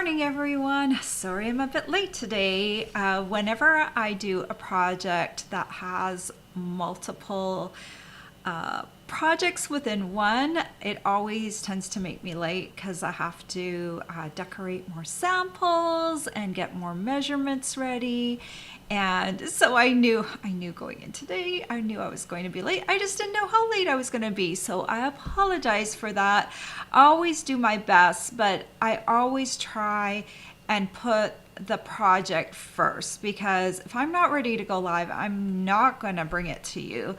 morning, everyone. Sorry I'm a bit late today. Whenever I do a project that has multiple projects within one, it always tends to make me late because I have to decorate more samples and get more measurements ready. And so I knew going in today, I knew I was going to be late. I just didn't know how late I was going to be. So I apologize for that. I always do my best, but I always try and put the project first, because if I'm not ready to go live, I'm not going to bring it to you.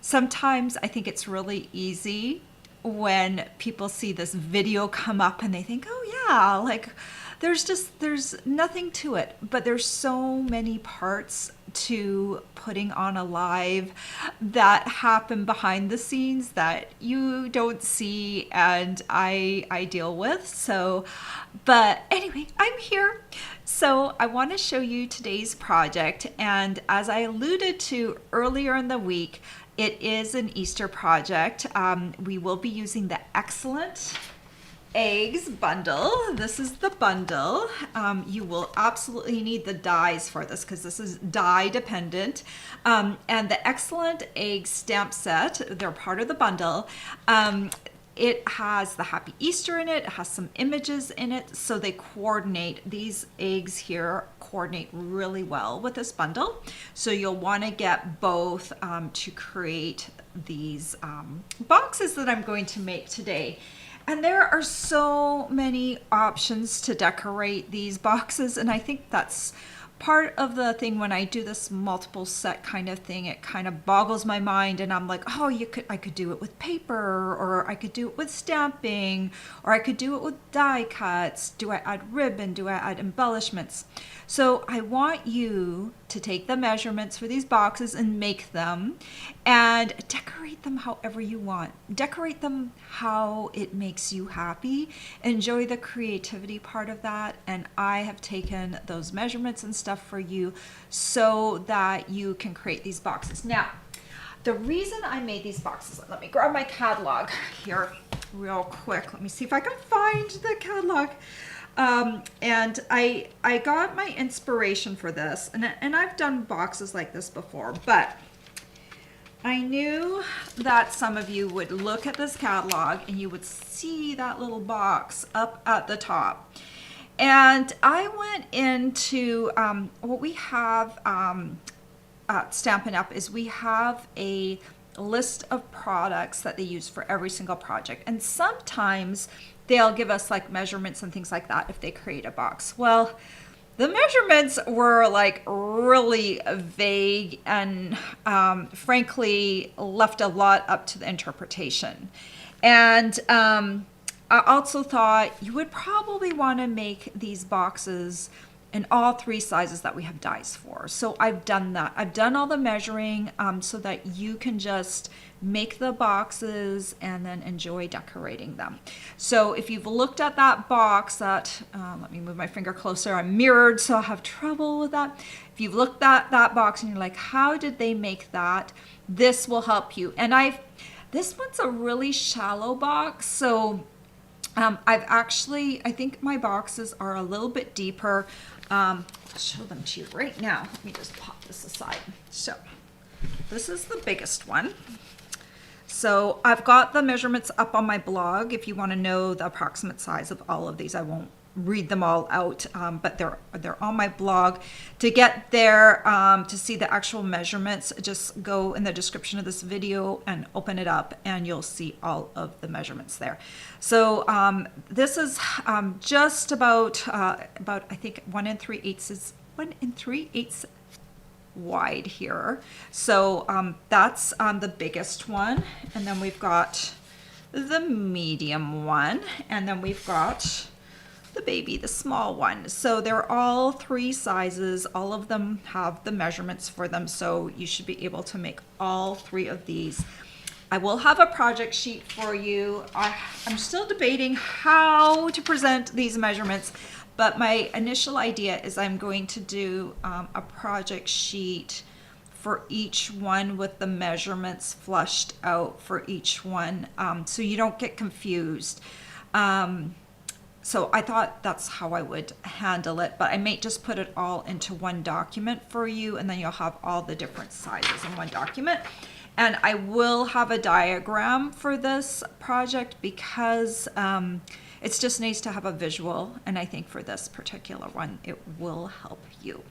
Sometimes I think it's really easy when people see this video come up and they think, oh yeah, like there's nothing to it, but there's so many parts to putting on a live that happen behind the scenes that you don't see and I deal with. So, but anyway, I'm here. So I want to show you today's project, and as I alluded to earlier in the week, it is an Easter project. We will be using the Excellent Eggs bundle. This is the bundle. You will absolutely need the dies for this because this is die dependent. And the Excellent Eggs stamp set, they're part of the bundle. It has the Happy Easter in it. It has some images in it. So they coordinate, these eggs here coordinate really well with this bundle. So you'll want to get both to create these boxes that I'm going to make today. And there are so many options to decorate these boxes, and I think that's part of the thing when I do this multiple set kind of thing. It kind of boggles my mind, and I'm like, oh, I could do it with paper, or I could do it with stamping, or I could do it with die cuts. Do I add ribbon? Do I add embellishments? So I want you to take the measurements for these boxes and make them and decorate them however you want. Decorate them how it makes you happy. Enjoy the creativity part of that. And I have taken those measurements and stuff for you so that you can create these boxes. Now, the reason I made these boxes, let me grab my catalog here real quick. Let me see if I can find the catalog. And I got my inspiration for this, and I've done boxes like this before, but I knew that some of you would look at this catalog and you would see that little box up at the top. And I went into what we have at Stampin' Up! Is we have a list of products that they use for every single project, and sometimes they'll give us like measurements and things like that if they create a box. Well, the measurements were like really vague and frankly left a lot up to the interpretation. And I also thought you would probably want to make these boxes in all three sizes that we have dies for. So I've done that. I've done all the measuring so that you can just make the boxes and then enjoy decorating them. So if you've looked at that box that, let me move my finger closer, I'm mirrored so I have trouble with that. If you've looked at that box and you're like, how did they make that? This will help you. And this one's a really shallow box, so I think my boxes are a little bit deeper. I'll show them to you right now. Let me just pop this aside. So this is the biggest one. So I've got the measurements up on my blog if you want to know the approximate size of all of these. I won't read them all out, but they're on my blog. To get there, to see the actual measurements, just go in the description of this video and open it up and you'll see all of the measurements there. So this is just about I think 1 3/8 wide here. So that's the biggest one, and then we've got the medium one, and then we've got the baby, the small one. So they're all three sizes. All of them have the measurements for them, so you should be able to make all three of these. I will have a project sheet for you. I'm still debating how to present these measurements, but my initial idea is I'm going to do a project sheet for each one with the measurements flushed out for each one, so you don't get confused. So I thought that's how I would handle it, but I may just put it all into one document for you, and then you'll have all the different sizes in one document. And I will have a diagram for this project because it's just nice to have a visual, and I think for this particular one, it will help you.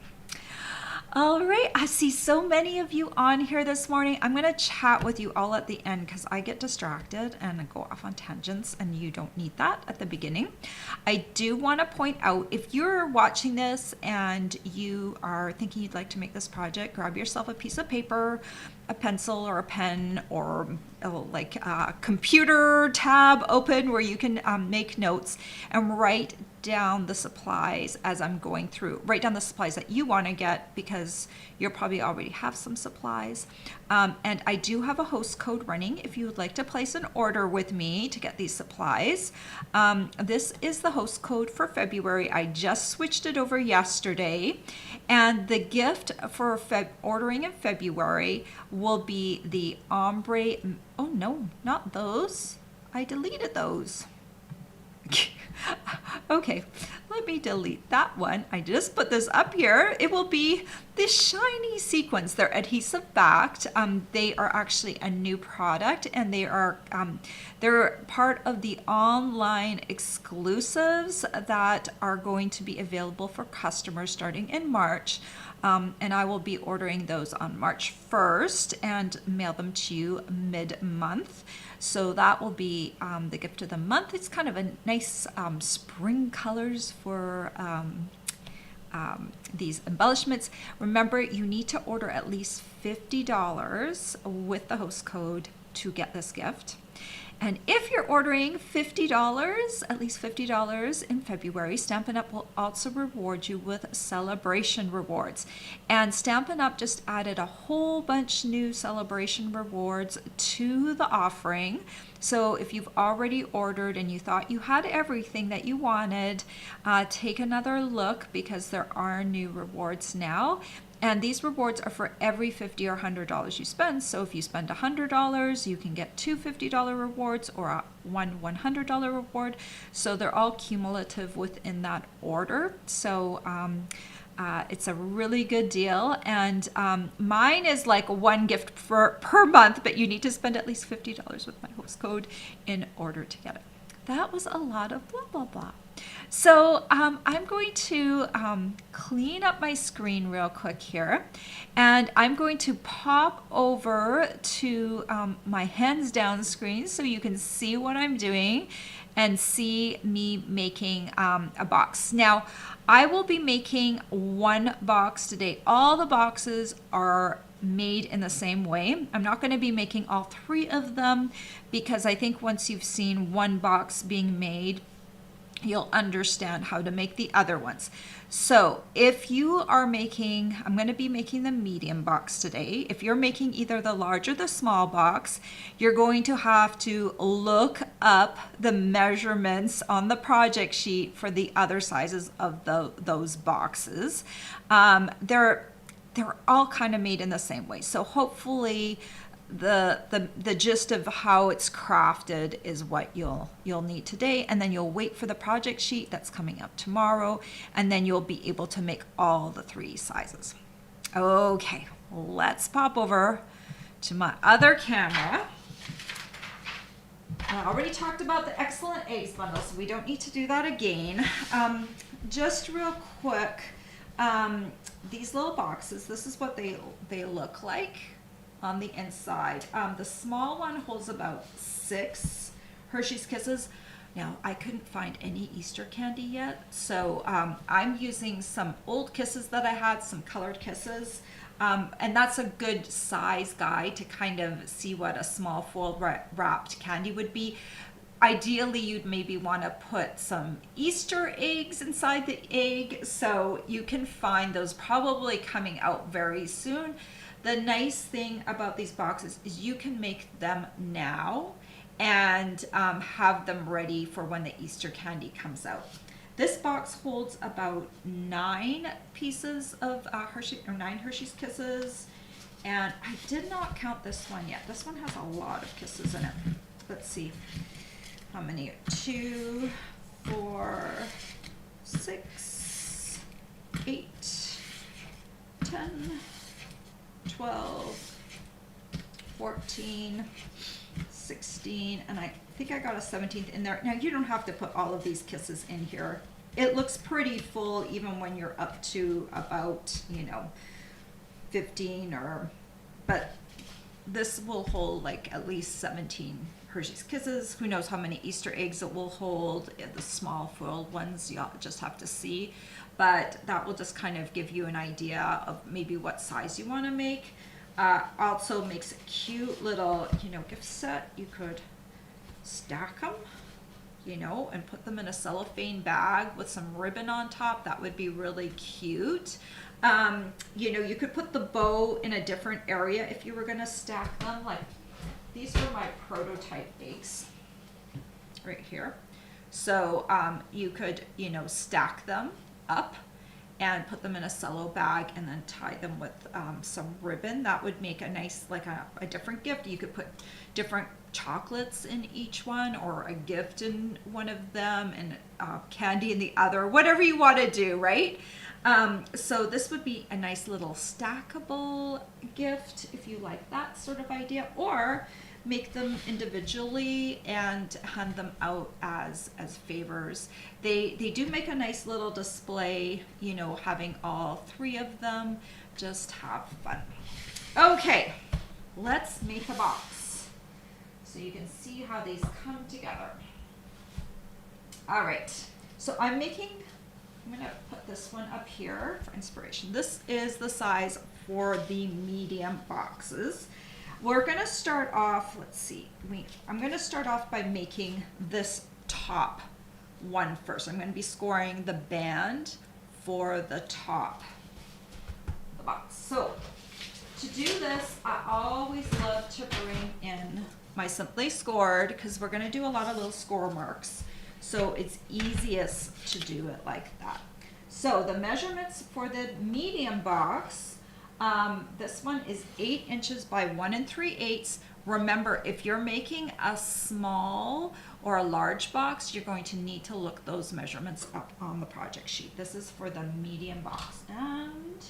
All right, I see so many of you on here this morning. I'm going to chat with you all at the end because I get distracted and I go off on tangents, and you don't need that at the beginning. I do want to point out, if you're watching this and you are thinking you'd like to make this project, grab yourself a piece of paper, a pencil or a pen, or like a computer tab open where you can make notes and write down the supplies as I'm going through. Write down the supplies that you want to get because you'll probably already have some supplies. And I do have a host code running if you would like to place an order with me to get these supplies. This is the host code for February. I just switched it over yesterday. And the gift for ordering in February will be the ombre. Oh no, not those. I deleted those. Okay, let me delete that one. I just put this up here. It will be the shiny sequins. They're adhesive backed. They are actually a new product, and they're part of the online exclusives that are going to be available for customers starting in March. And I will be ordering those on March 1st and mail them to you mid-month. So that will be the gift of the month. It's kind of a nice spring colors for these embellishments. Remember, you need to order at least $50 with the host code to get this gift. And if you're ordering $50, at least $50 in February, Stampin' Up! Will also reward you with celebration rewards. And Stampin' Up! Just added a whole bunch new celebration rewards to the offering. So if you've already ordered and you thought you had everything that you wanted, take another look because there are new rewards now. And these rewards are for every $50 or $100 you spend. So if you spend $100, you can get two $50 rewards or one $100 reward. So they're all cumulative within that order. So it's a really good deal. And mine is like one gift per month, but you need to spend at least $50 with my host code in order to get it. That was a lot of blah, blah, blah. So I'm going to clean up my screen real quick here, and I'm going to pop over to my hands down screen so you can see what I'm doing and see me making a box. Now, I will be making one box today. All the boxes are made in the same way. I'm not going to be making all three of them because I think once you've seen one box being made, you'll understand how to make the other ones. So if you are making, I'm going to be making the medium box today. If you're making either the large or the small box, you're going to have to look up the measurements on the project sheet for the other sizes of those boxes. They're all kind of made in the same way. So hopefully the gist of how it's crafted is what you'll need today, and then you'll wait for the project sheet that's coming up tomorrow, and then you'll be able to make all the three sizes. Okay, let's pop over to my other camera. I already talked about the Excellent Eggs bundle, so we don't need to do that again. Just real quick, these little boxes, this is what they look like on the inside. The small one holds about 6 Hershey's Kisses. Now, I couldn't find any Easter candy yet, so I'm using some old Kisses that I had, some colored Kisses, and that's a good size guide to kind of see what a small foil wrapped candy would be. Ideally, you'd maybe want to put some Easter eggs inside the egg, so you can find those probably coming out very soon. The nice thing about these boxes is you can make them now and have them ready for when the Easter candy comes out. This box holds about 9 pieces of nine Hershey's Kisses, and I did not count this one yet. This one has a lot of kisses in it. Let's see how many. 2, 4, 6, 8, 10, 12, 14, 16, and I think I got a 17th in there. Now you don't have to put all of these kisses in here. It looks pretty full even when you're up to about, 15 but this will hold like at least 17 Hershey's Kisses. Who knows how many Easter eggs it will hold. The small foiled ones, you'll just have to see. But that will just kind of give you an idea of maybe what size you want to make. Also makes a cute little, gift set. You could stack them, and put them in a cellophane bag with some ribbon on top. That would be really cute. You could put the bow in a different area if you were going to stack them. Like these are my prototype eggs right here. So you could, stack them up and put them in a cello bag and then tie them with some ribbon. That would make a nice, like a different gift. You could put different chocolates in each one, or a gift in one of them and candy in the other, whatever you want to do, right? So this would be a nice little stackable gift if you like that sort of idea, or make them individually and hand them out as favors. They do make a nice little display, having all 3 of them. Just have fun. Okay, let's make a box so you can see how these come together. All right, so I'm gonna put this one up here for inspiration. This is the size for the medium boxes. We're gonna start off, I'm gonna start off by making this top one first. I'm gonna be scoring the band for the top of the box. So to do this, I always love to bring in my Simply Scored, because we're gonna do a lot of little score marks. So it's easiest to do it like that. So the measurements for the medium box, this one is 8 inches by 1 3/8. Remember, if you're making a small or a large box, you're going to need to look those measurements up on the project sheet. This is for the medium box. And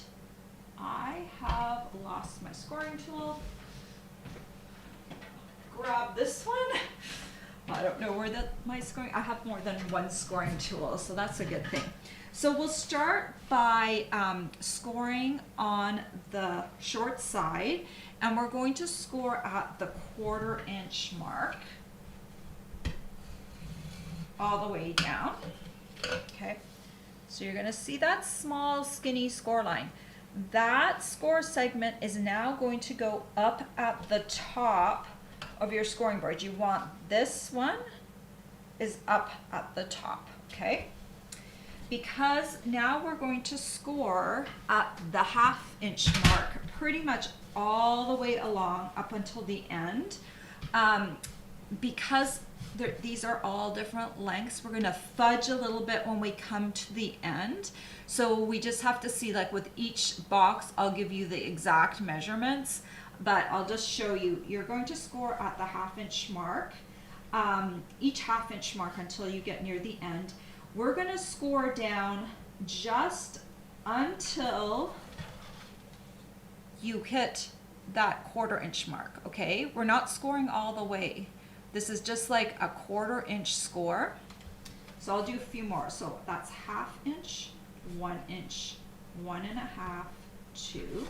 I have lost my scoring tool. Grab this one. I don't know where my scoring, I have more than one scoring tool, so that's a good thing. So we'll start by scoring on the short side, and we're going to score at the 1/4 inch mark all the way down. Okay, so you're gonna see that small skinny score line. That score segment is now going to go up at the top of your scoring board. You want this one is up at the top, okay? Because now we're going to score at the 1/2 inch mark pretty much all the way along up until the end. Because these are all different lengths, we're gonna fudge a little bit when we come to the end. So we just have to see, like with each box, I'll give you the exact measurements, but I'll just show you. You're going to score at the 1/2 inch mark, each 1/2 inch mark until you get near the end. We're gonna score down just until you hit that 1/4 inch mark, okay? We're not scoring all the way. This is just like a 1/4 inch score. So I'll do a few more. So that's 1/2 inch, 1 inch, 1 1/2, 2.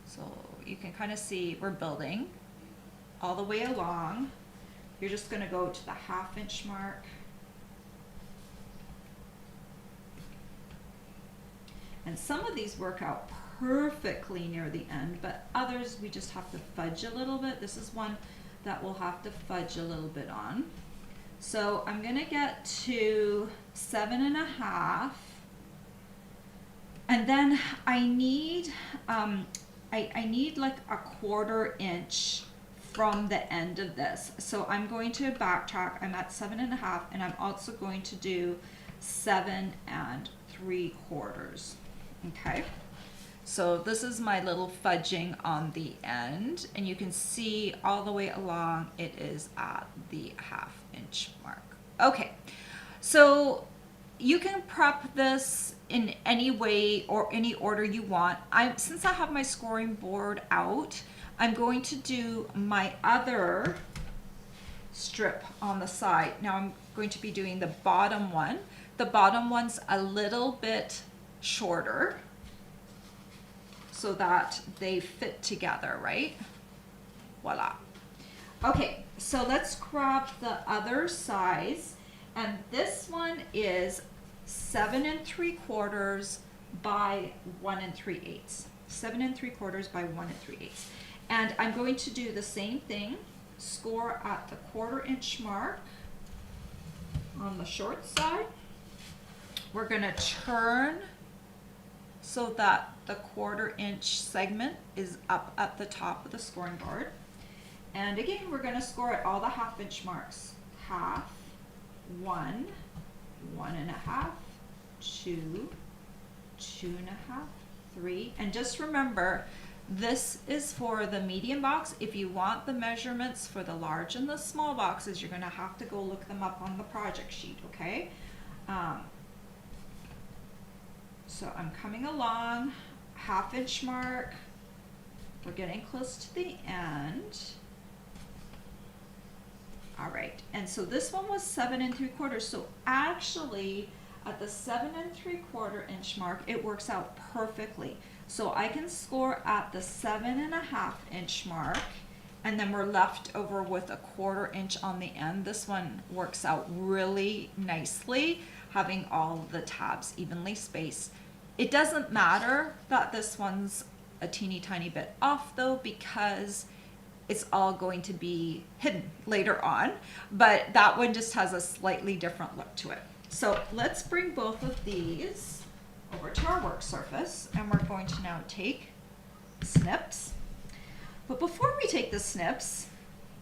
So you can kind of see we're building all the way along. You're just gonna go to the 1/2 inch mark. And some of these work out perfectly near the end, but others we just have to fudge a little bit. This is one that we'll have to fudge a little bit on. So I'm gonna get to 7 1/2, and then I need I need like a 1/4 inch from the end of this. So I'm going to backtrack. I'm at 7 1/2, and I'm also going to do 7 3/4. Okay, so this is my little fudging on the end, and you can see all the way along it is at the 1/2 inch mark. Okay, So you can prep this in any way or any order you want. Since I have my scoring board out, I'm going to do my other strip on the side. Now I'm going to be doing the bottom one. The bottom one's a little bit shorter so that they fit together, right? Voila. Okay, so let's grab the other size, and this one is 7 3/4 by 1 3/8. 7 3/4 by 1 3/8. And I'm going to do the same thing, score at the 1/4 inch mark on the short side. We're gonna turn so that the 1/4 inch segment is up at the top of the scoring board. And again, we're gonna score at all the 1/2 inch marks. 1/2, 1, 1 1/2, 2, 2 1/2, 3. And just remember, this is for the medium box. If you want the measurements for the large and the small boxes, you're gonna have to go look them up on the project sheet, okay? So I'm coming along, 1/2 inch mark. We're getting close to the end. All right, and so this one was 7 3/4. So actually, at the 7 3/4 inch mark, it works out perfectly. So I can score at the 7 1/2 inch mark, and then we're left over with a 1/4 inch on the end. This one works out really nicely, having all the tabs evenly spaced. It doesn't matter that this one's a teeny tiny bit off though, because it's all going to be hidden later on, but that one just has a slightly different look to it. So let's bring both of these over to our work surface, and we're going to now take snips. But before we take the snips,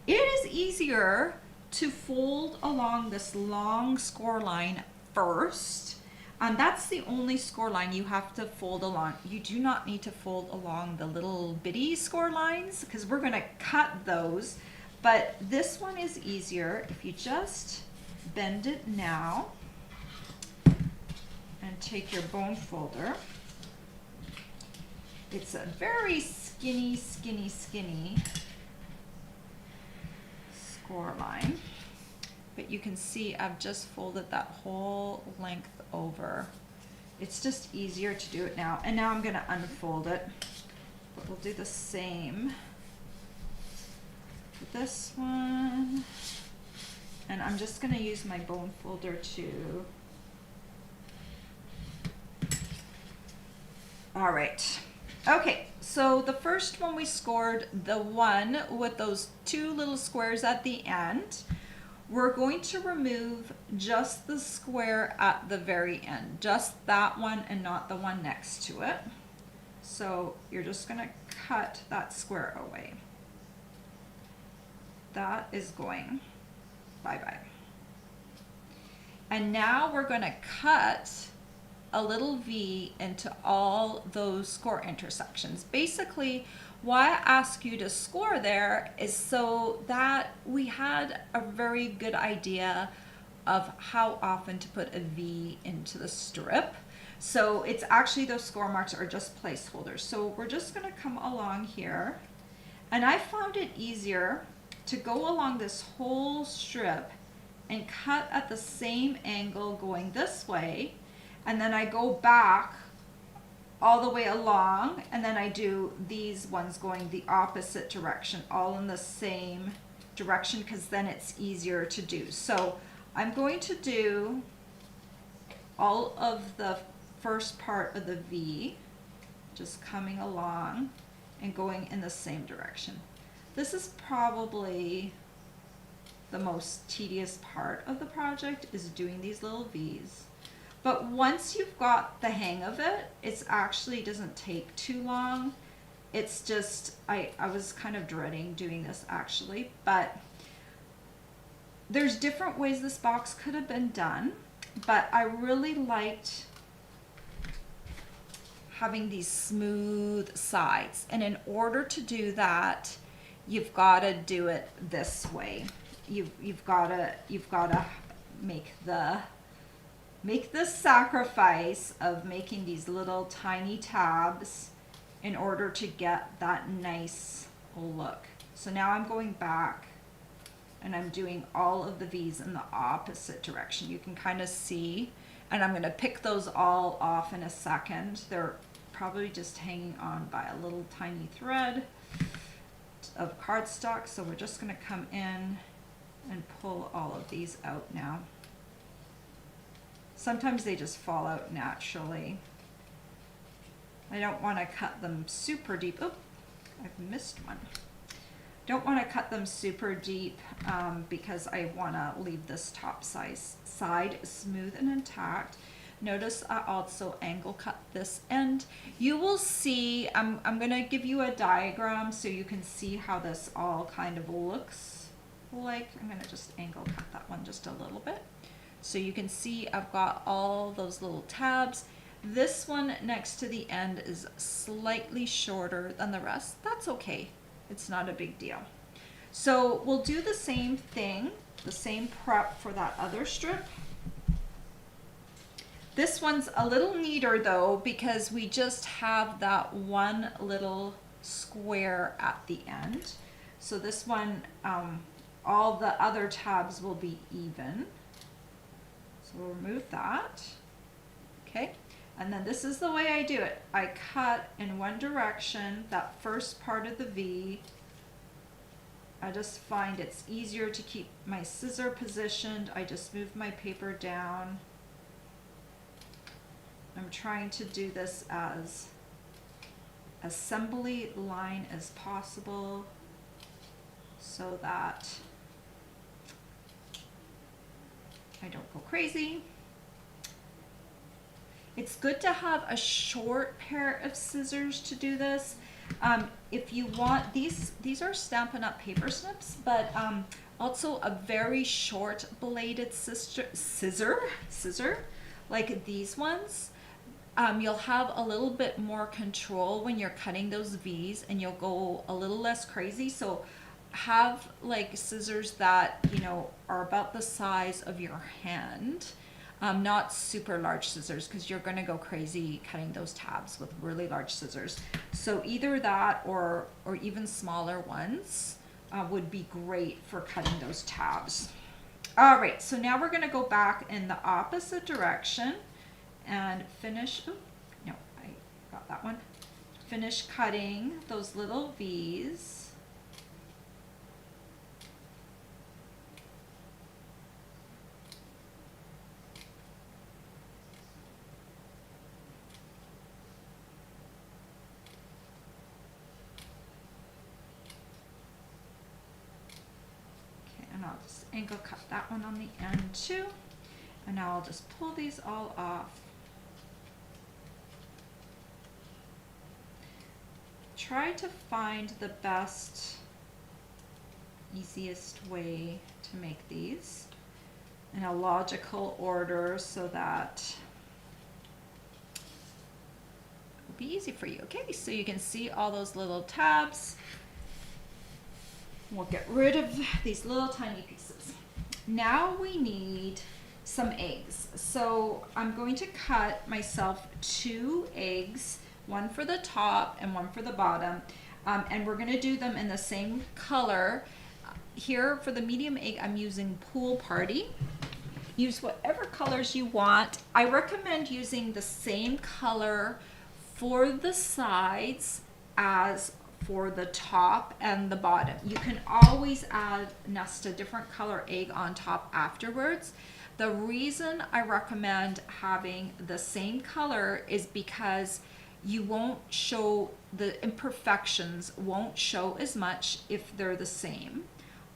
it is easier to fold along this long score line first. And that's the only score line you have to fold along. You do not need to fold along the little bitty score lines, because we're gonna cut those. But this one is easier if you just bend it now and take your bone folder. It's a very skinny score line. But you can see I've just folded that whole length over. It's just easier to do it now. And now I'm gonna unfold it, but we'll do the same with this one. And I'm just gonna use my bone folder to. All right. Okay, so the first one we scored, the one with those 2 little squares at the end. We're going to remove just the square at the very end, just that one and not the one next to it. So you're just gonna cut that square away. That is going bye-bye. And now we're gonna cut a little V into all those score intersections. Basically, why I ask you to score there is so that we had a very good idea of how often to put a V into the strip. So it's actually, those score marks are just placeholders. So we're just gonna come along here, and I found it easier to go along this whole strip and cut at the same angle going this way, and then I go back all the way along, and then I do these ones going the opposite direction, all in the same direction, because then it's easier to do. So I'm going to do all of the first part of the V, just coming along and going in the same direction. This is probably the most tedious part of the project, is doing these little V's. But once you've got the hang of it, it actually doesn't take too long. It's just, I was kind of dreading doing this actually, but there's different ways this box could have been done, but I really liked having these smooth sides. And in order to do that, you've got to do it this way. You've got to make the make the sacrifice of making these little tiny tabs in order to get that nice look. So now I'm going back and I'm doing all of the V's in the opposite direction. You can kind of see, and I'm gonna pick those all off in a second. They're probably just hanging on by a little tiny thread of cardstock. So we're just gonna come in and pull all of these out now. Sometimes they just fall out naturally. I don't want to cut them super deep. Oh, I've missed one. Don't want to cut them super deep because I want to leave this top side smooth and intact. Notice I also angle cut this end. You will see, I'm going to give you a diagram so you can see how this all kind of looks like. I'm going to just angle cut that one just a little bit. So you can see I've got all those little tabs. This one next to the end is slightly shorter than the rest. That's okay. It's not a big deal. So we'll do the same thing, the same prep for that other strip. This one's a little neater though because we just have that one little square at the end. So this one, all the other tabs will be even. So we'll remove that. Okay. And then this is the way I do it. I cut in one direction, that first part of the V. I just find it's easier to keep my scissor positioned. I just move my paper down. I'm trying to do this as assembly line as possible so that I don't go crazy. It's good to have a short pair of scissors to do this. If you want, these are Stampin' Up! Paper snips, but also a very short bladed scissor, like these ones. You'll have a little bit more control when you're cutting those V's and you'll go a little less crazy. So have like scissors that, you know, are about the size of your hand. Not super large scissors because you're going to go crazy cutting those tabs with really large scissors. So either that or even smaller ones would be great for cutting those tabs. All right, so now we're going to go back in the opposite direction and finish. Oh, no, I got that one. Finish cutting those little V's. I'll just angle cut that one on the end too. And now I'll just pull these all off. Try to find the best, easiest way to make these in a logical order so that it'll be easy for you. Okay, so you can see all those little tabs. We'll get rid of these little tiny pieces. Now we need some eggs. So I'm going to cut myself 2 eggs, one for the top and one for the bottom. And we're gonna do them in the same color. Here for the medium egg, I'm using Pool Party. Use whatever colors you want. I recommend using the same color for the sides as for the top and the bottom. You can always nest a different color egg on top afterwards. The reason I recommend having the same color is because you won't show, the imperfections won't show as much if they're the same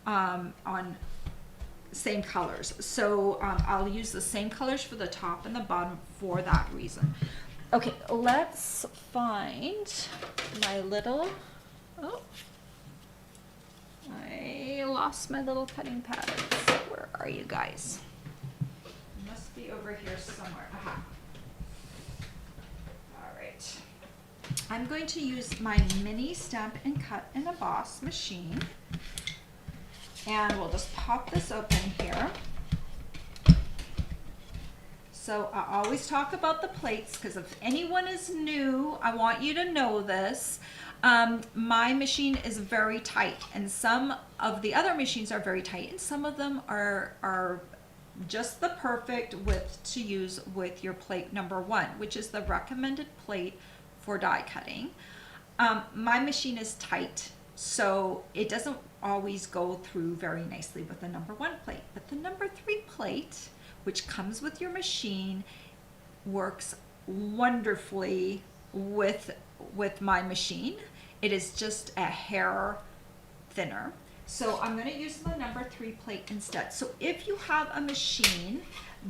on same colors. So I'll use the same colors for the top and the bottom for that reason. Okay, let's find my little, oh, I lost my little cutting pads. Where are you guys? It must be over here somewhere. Aha. All right. I'm going to use my mini Stamp and Cut and Emboss machine. And we'll just pop this open here. So I always talk about the plates because if anyone is new, I want you to know this. My machine is very tight, and some of the other machines are very tight, and some of them are just the perfect width to use with your plate number 1, which is the recommended plate for die cutting. My machine is tight, so it doesn't always go through very nicely with the number 1 plate, but the number 3 plate, which comes with your machine, works wonderfully with my machine. It is just a hair thinner. So I'm going to use the number 3 plate instead. So if you have a machine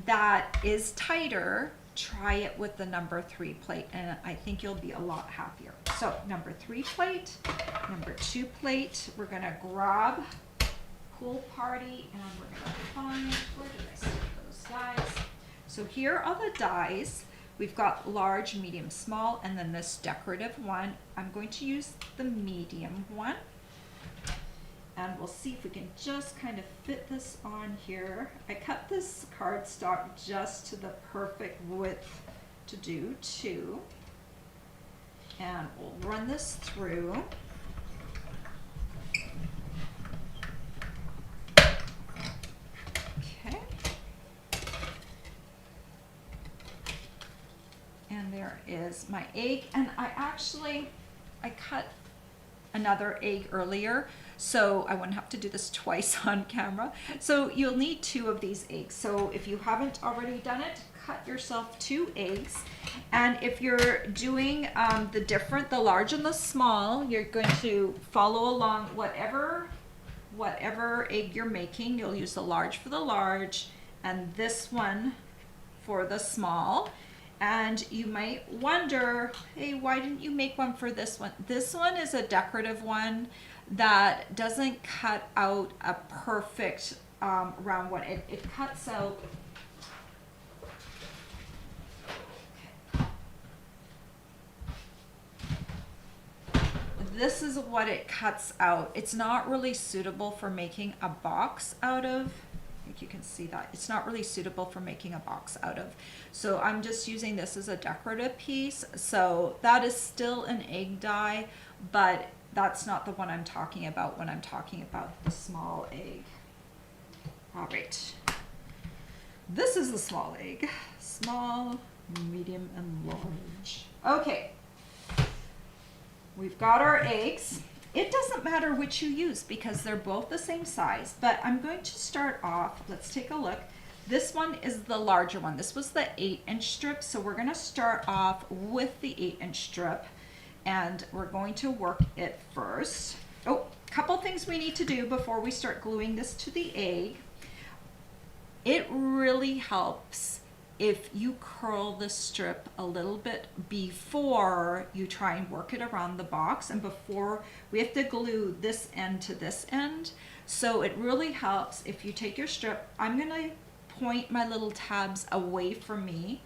that is tighter, try it with the number 3 plate, and I think you'll be a lot happier. So number 3 plate, number 2 plate, we're going to grab Pool Party, and we're going to find, where did I stick those dies? So here are the dies. We've got large, medium, small, and then this decorative one. I'm going to use the medium one. And we'll see if we can just kind of fit this on here. I cut this cardstock just to the perfect width to do 2. And we'll run this through. Okay. And there is my egg. And I cut another egg earlier, so I wouldn't have to do this twice on camera. So you'll need 2 of these eggs. So if you haven't already done it, cut yourself 2 eggs. And if you're doing the large and the small, you're going to follow along whatever egg you're making. You'll use the large for the large and this one for the small. And you might wonder, hey, why didn't you make one for this one? This one is a decorative one that doesn't cut out a perfect round one. It cuts out. This is what it cuts out. It's not really suitable for making a box out of. I think you can see that. It's not really suitable for making a box out of. So I'm just using this as a decorative piece. So that is still an egg die, but that's not the one I'm talking about when I'm talking about the small egg. All right. This is the small egg. Small, medium, and large. Okay. We've got our eggs. It doesn't matter which you use because they're both the same size, but I'm going to start off, let's take a look. This one is the larger one. This was the 8-inch strip, so we're going to start off with the 8-inch strip, and we're going to work it first. Oh, a couple things we need to do before we start gluing this to the egg. It really helps if you curl the strip a little bit before you try and work it around the box, and before we have to glue this end to this end. So it really helps if you take your strip. I'm going to point my little tabs away from me,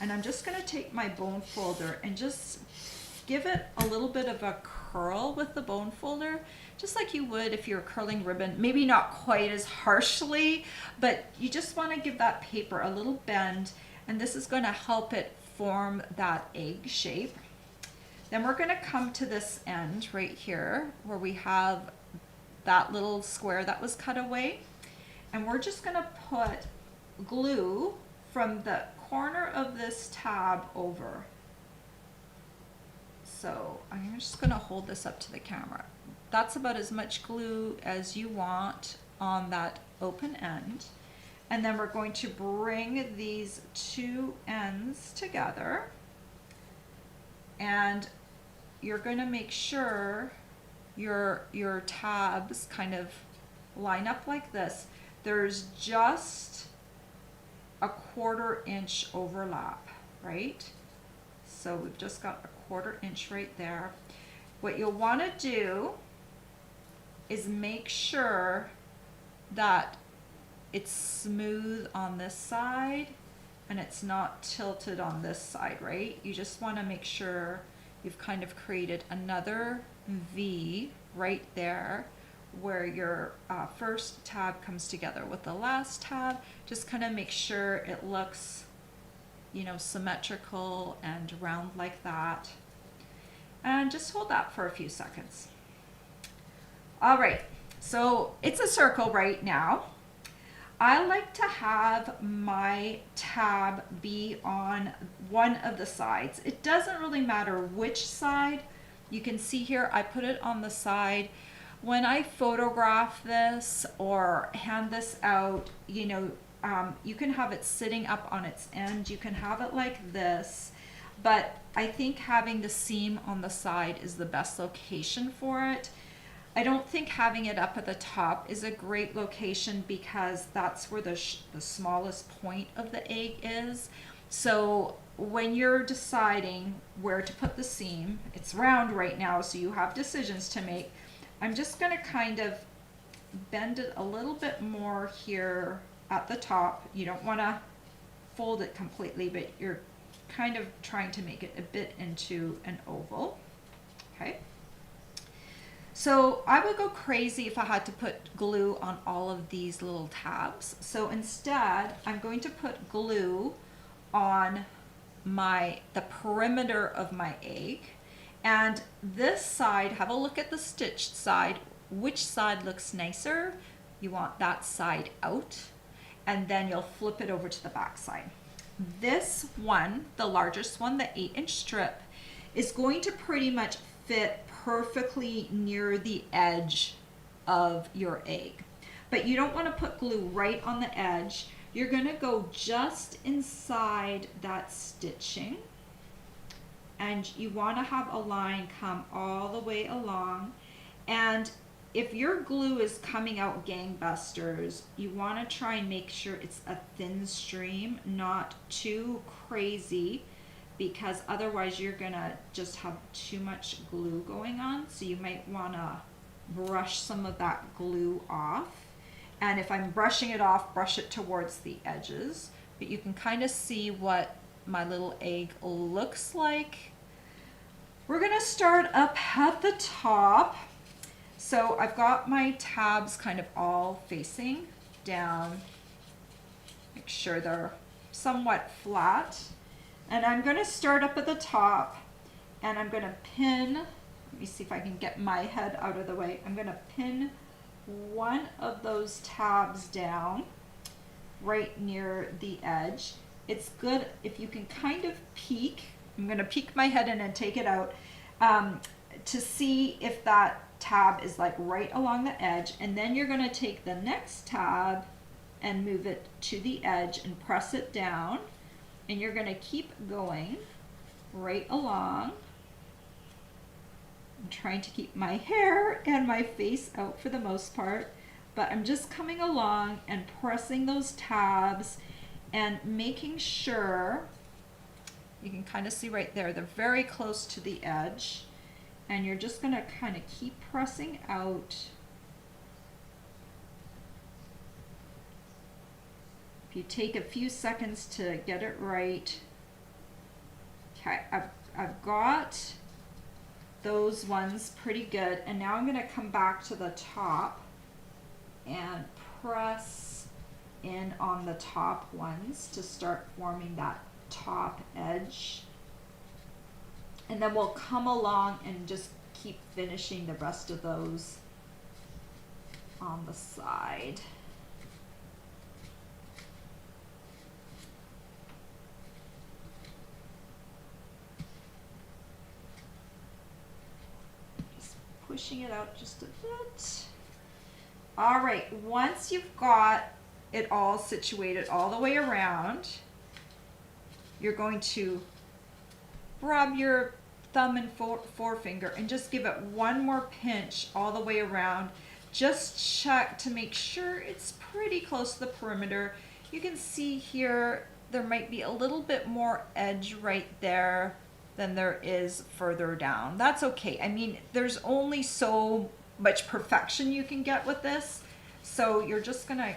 and I'm just going to take my bone folder and just give it a little bit of a curl with the bone folder, just like you would if you're curling ribbon. Maybe not quite as harshly, but you just want to give that paper a little bend, and this is going to help it form that egg shape. Then we're going to come to this end right here where we have that little square that was cut away, and we're just going to put glue from the corner of this tab over. So I'm just going to hold this up to the camera. That's about as much glue as you want on that open end. And then we're going to bring these 2 ends together. And you're going to make sure your tabs kind of line up like this. There's just a 1/4 inch overlap, right? So we've just got a 1/4 inch right there. What you'll want to do is make sure that it's smooth on this side and it's not tilted on this side, right? You just want to make sure you've kind of created another V right there where your first tab comes together with the last tab. Just kind of make sure it looks you know, symmetrical and round like that. And just hold that for a few seconds. All right, so it's a circle right now. I like to have my tab be on one of the sides. It doesn't really matter which side. You can see here, I put it on the side. When I photograph this or hand this out, you know, you can have it sitting up on its end. You can have it like this, but I think having the seam on the side is the best location for it. I don't think having it up at the top is a great location because that's where the smallest point of the egg is. So when you're deciding where to put the seam, it's round right now, so you have decisions to make. I'm just going to kind of bend it a little bit more here at the top. You don't want to fold it completely, but you're kind of trying to make it a bit into an oval. Okay. So I would go crazy if I had to put glue on all of these little tabs. So instead, I'm going to put glue on the perimeter of my egg. And this side, have a look at the stitched side. Which side looks nicer? You want that side out. And then you'll flip it over to the back side. This one, the largest one, the 8-inch strip, is going to pretty much fit perfectly near the edge of your egg. But you don't want to put glue right on the edge. You're going to go just inside that stitching. And you want to have a line come all the way along. And if your glue is coming out gangbusters, you want to try and make sure it's a thin stream, not too crazy, because otherwise you're gonna just have too much glue going on. So you might want to brush some of that glue off. And if I'm brushing it off, brush it towards the edges. But you can kind of see what my little egg looks like. We're gonna start up at the top. So I've got my tabs kind of all facing down. Make sure they're somewhat flat. And I'm going to start up at the top and I'm going to pin, let me see if I can get my head out of the way. I'm going to pin one of those tabs down right near the edge. It's good if you can kind of peek. I'm going to peek my head in and take it out to see if that tab is like right along the edge. And then you're going to take the next tab and move it to the edge and press it down. And you're going to keep going right along. I'm trying to keep my hair and my face out for the most part, but I'm just coming along and pressing those tabs and making sure, you can kind of see right there, they're very close to the edge. And you're just going to kind of keep pressing out. If you take a few seconds to get it right. Okay, I've got those ones pretty good. And now I'm going to come back to the top and press in on the top ones to start forming that top edge. And then we'll come along and just keep finishing the rest of those on the side. Just pushing it out just a bit. All right, once you've got it all situated all the way around, you're going to rub your thumb and forefinger and just give it one more pinch all the way around. Just check to make sure it's pretty close to the perimeter. You can see here there might be a little bit more edge right there than there is further down. That's okay. I mean, there's only so much perfection you can get with this. So you're just gonna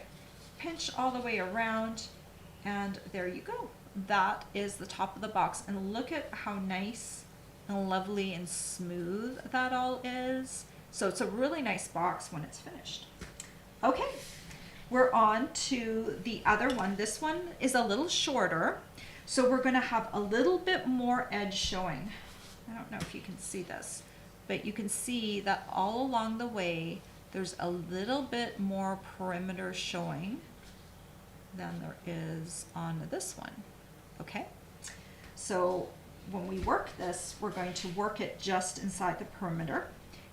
pinch all the way around and there you go. That is the top of the box, and look at how nice and lovely and smooth that all is. So it's a really nice box when it's finished. Okay, we're on to the other one. This one is a little shorter. So we're going to have a little bit more edge showing. I don't know if you can see this, but you can see that all along the way there's a little bit more perimeter showing than there is on this one. Okay, so when we work this, we're going to work it just inside the perimeter.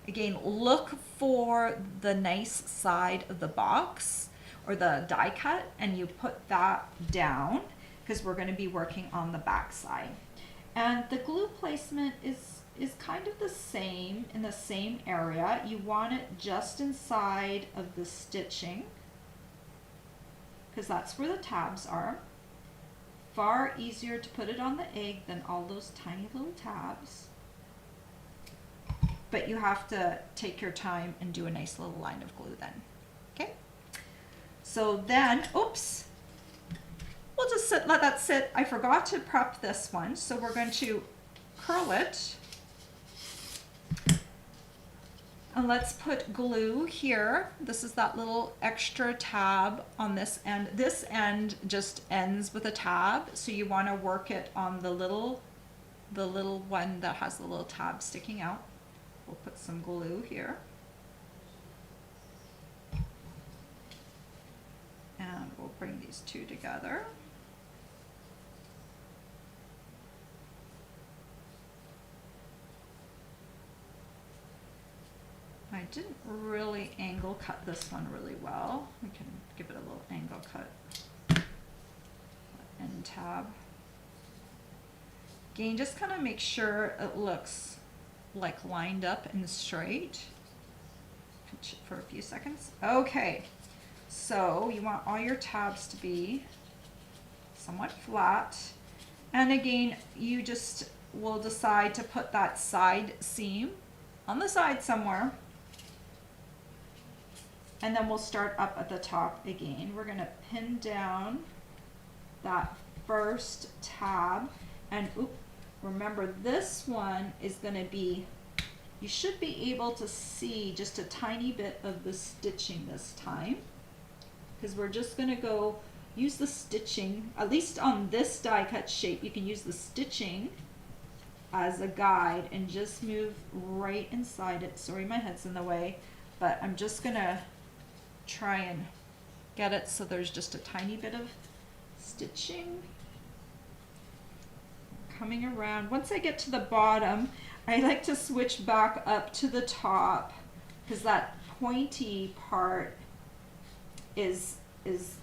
Again, look for the nice side of the box or the die cut, and you put that down because we're going to be working on the back side. And the glue placement is kind of the same, in the same area. You want it just inside of the stitching because that's where the tabs are. Far easier to put it on the egg than all those tiny little tabs. But you have to take your time and do a nice little line of glue then. Okay? So then, oops, we'll just let that sit. I forgot to prep this one, so we're going to curl it. And let's put glue here. This is that little extra tab on this end. This end just ends with a tab, so you want to work it on the little one that has the little tab sticking out. We'll put some glue here. And we'll bring these two together. I didn't really angle cut this one really well. We can give it a little angle cut. End tab. Again, just kind of make sure it looks like lined up and straight. Pinch it for a few seconds. Okay, so you want all your tabs to be somewhat flat. And again, you just will decide to put that side seam on the side somewhere. And then we'll start up at the top again. We're gonna pin down that first tab, and remember this one is gonna be, you should be able to see just a tiny bit of the stitching this time, because we're just gonna go use the stitching, at least on this die cut shape, you can use the stitching as a guide and just move right inside it. Sorry, my head's in the way, but I'm just gonna try and get it so there's just a tiny bit of stitching coming around. Once I get to the bottom, I like to switch back up to the top because that pointy part is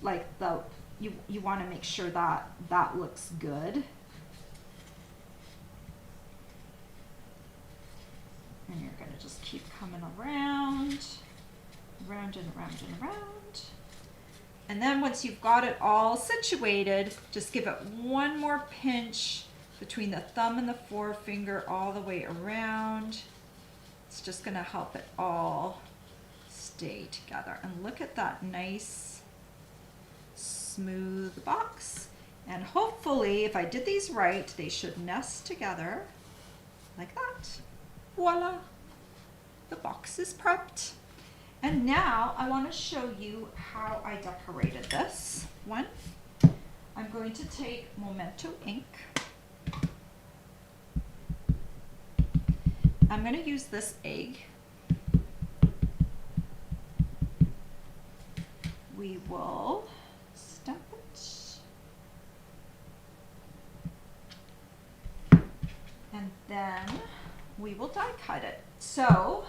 like the, you want to make sure that that looks good. And you're going to just keep coming around. Round and around and around. And then once you've got it all situated, just give it one more pinch between the thumb and the forefinger all the way around. It's just going to help it all stay together. And look at that nice smooth box. And hopefully, if I did these right, they should nest together like that. Voila! The box is prepped. And now I want to show you how I decorated this one. I'm going to take Memento ink. I'm going to use this egg. We will stamp it. And then we will die cut it. So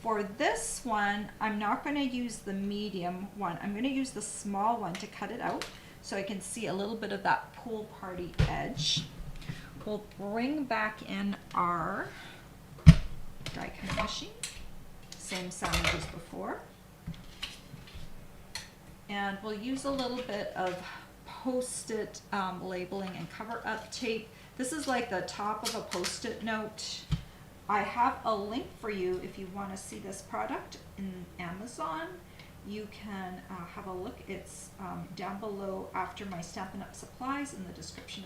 for this one, I'm not going to use the medium one. I'm going to use the small one to cut it out so I can see a little bit of that pool party edge. We'll bring back in our die cutting machine. Same sound as before. And we'll use a little bit of Post-it labeling and cover-up tape. This is like the top of a Post-it note. I have a link for you if you want to see this product in Amazon. You can have a look. It's down below after my Stampin' Up! Supplies in the description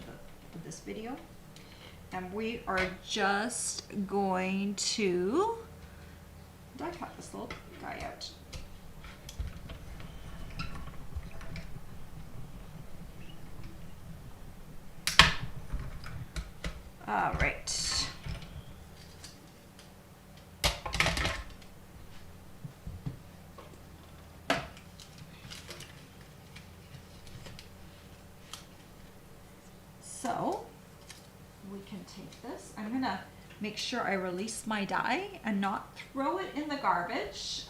of this video. And we are just going to die cut this little guy out. All right. So we can take this. I'm gonna make sure I release my die and not throw it in the garbage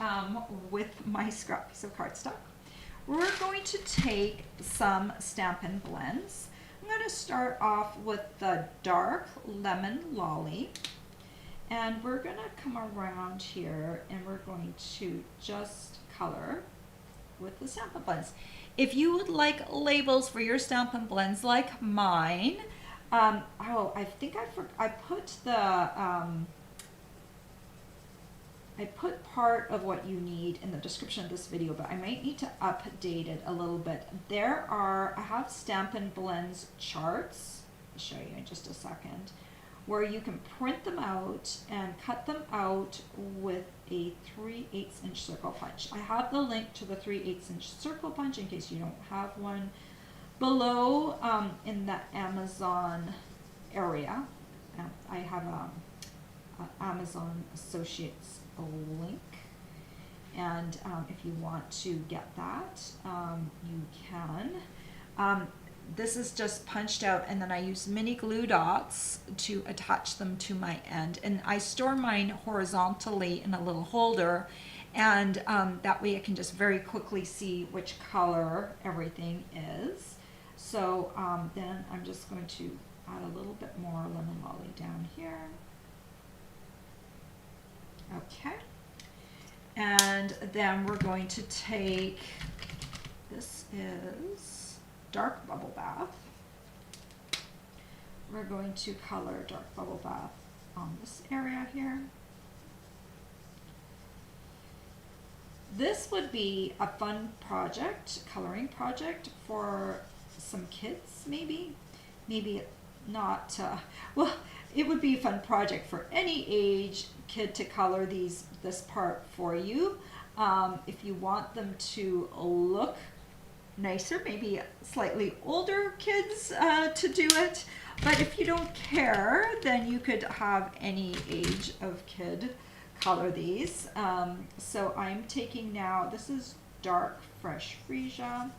with my scrap piece of cardstock. We're going to take some Stampin' Blends. I'm going to start off with the dark lemon lolly, and we're going to come around here and we're going to just color with the Stampin' Blends. If you would like labels for your Stampin' Blends like mine, oh, I think I put the I put part of what you need in the description of this video, but I might need to update it a little bit. I have Stampin' Blends charts, I'll show you in just a second, where you can print them out and cut them out with a 3/8 inch circle punch. I have the link to the 3/8 inch circle punch in case you don't have one below in the Amazon area. I have Amazon Associates link, and if you want to get that, you can. This is just punched out, and then I use mini glue dots to attach them to my end, and I store mine horizontally in a little holder, and that way I can just very quickly see which color everything is. So then I'm just going to add a little bit more lemon lolly down here. Okay, and then we're going to take, this is dark bubble bath. We're going to color dark bubble bath on this area here. This would be a fun project, coloring project for some kids, maybe not, well, it would be a fun project for any age kid to color this part for you. If you want them to look nicer, maybe slightly older kids to do it, but if you don't care, then you could have any age of kid color these. So I'm taking now, this is dark fresh freesia.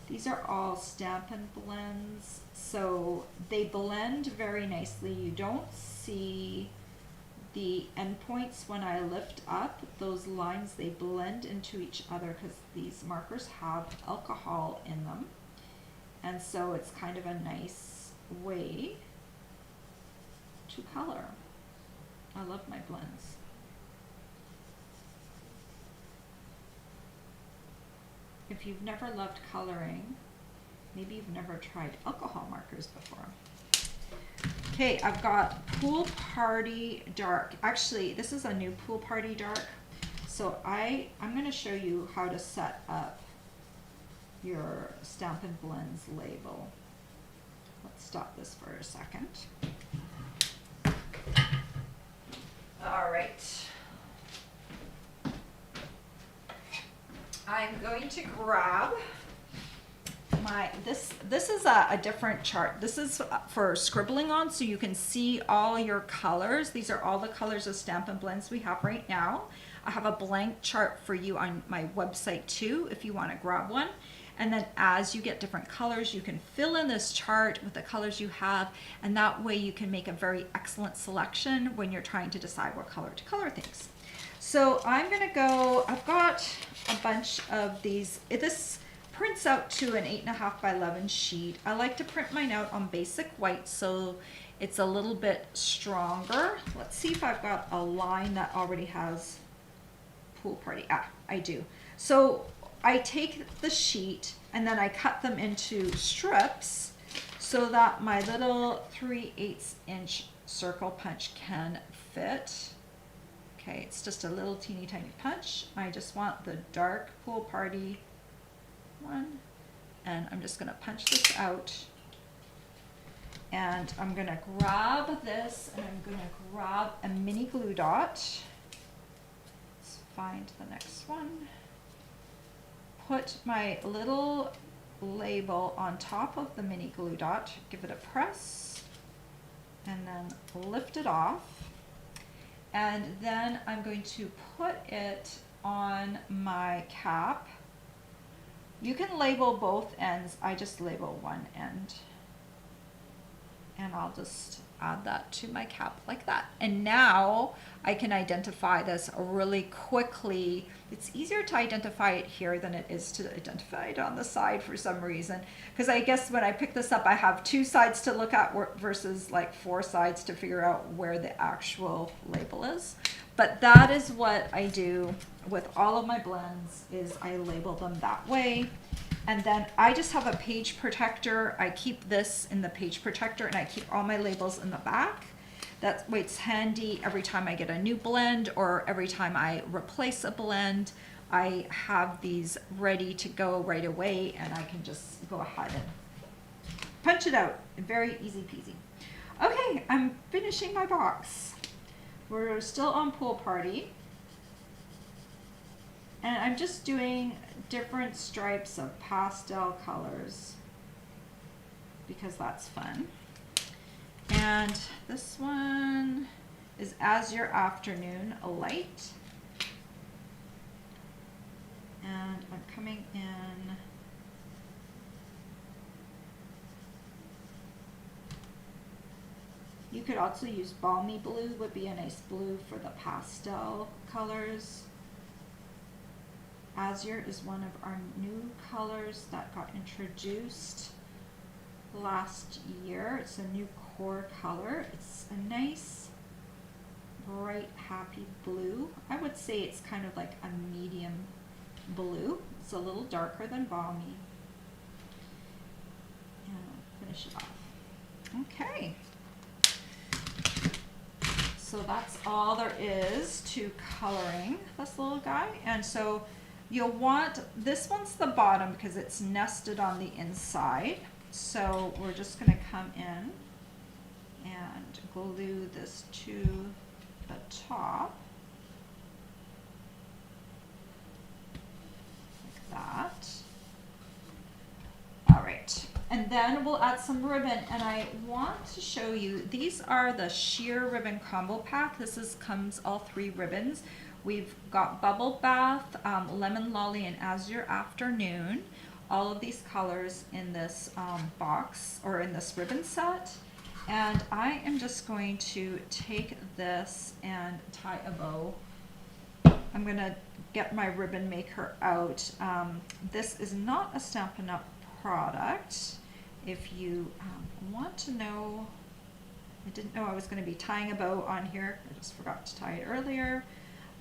These are all Stampin' Blends, so they blend very nicely. You don't see the endpoints when I lift up. Those lines, they blend into each other because these markers have alcohol in them. And so it's kind of a nice way to color. I love my blends. If you've never loved coloring, maybe you've never tried alcohol markers before. Okay, I've got Pool Party Dark. Actually, this is a new Pool Party Dark. So I'm going to show you how to set up your Stampin' Blends label. Let's stop this for a second. All right. I'm going to grab my, this is a different chart. This is for scribbling on, so you can see all your colors. These are all the colors of Stampin' Blends we have right now. I have a blank chart for you on my website too, if you want to grab one. And then as you get different colors, you can fill in this chart with the colors you have, and that way you can make a very excellent selection when you're trying to decide what color to color things. So I'm gonna go, I've got a bunch of these. This prints out to an 8.5 by 11 sheet. I like to print mine out on basic white so it's a little bit stronger. Let's see if I've got a line that already has Pool Party. Ah, I do. So I take the sheet and then I cut them into strips so that my little 3/8 inch circle punch can fit. Okay, it's just a little teeny tiny punch. I just want the dark Pool Party one, and I'm just gonna punch this out, and I'm gonna grab this and I'm gonna grab a mini glue dot. Let's find the next one. Put my little label on top of the mini glue dot, give it a press, and then lift it off. And then I'm going to put it on my cap. You can label both ends. I just label one end. And I'll just add that to my cap like that. And now I can identify this really quickly. It's easier to identify it here than it is to identify it on the side for some reason. Because I guess when I pick this up, I have 2 sides to look at versus like 4 sides to figure out where the actual label is. But that is what I do with all of my blends, is I label them that way. And then I just have a page protector. I keep this in the page protector, and I keep all my labels in the back. That way it's handy every time I get a new blend or every time I replace a blend. I have these ready to go right away, and I can just go ahead and punch it out. Very easy peasy. Okay, I'm finishing my box. We're still on Pool Party. And I'm just doing different stripes of pastel colors because that's fun. And this one is As Your Afternoon, a light. And I'm coming in you could also use Balmy Blue, would be a nice blue for the pastel colors. Azure is one of our new colors that got introduced last year. It's a new core color. It's a nice, bright, happy blue. I would say it's kind of like a medium blue. It's a little darker than Balmy. And I'll finish it off. Okay. So that's all there is to coloring this little guy. And so you'll want, this one's the bottom because it's nested on the inside. So we're just going to come in and glue this to the top. Like that. All right. And then we'll add some ribbon, and I want to show you, these are the sheer ribbon combo pack. This comes all 3 ribbons. We've got Bubble Bath, Lemon Lolly, and Azure Afternoon. All of these colors in this box, or in this ribbon set. And I am just going to take this and tie a bow. I'm going to get my ribbon maker out. This is not a Stampin' Up! Product. If you want to know, I didn't know I was going to be tying a bow on here. I just forgot to tie it earlier.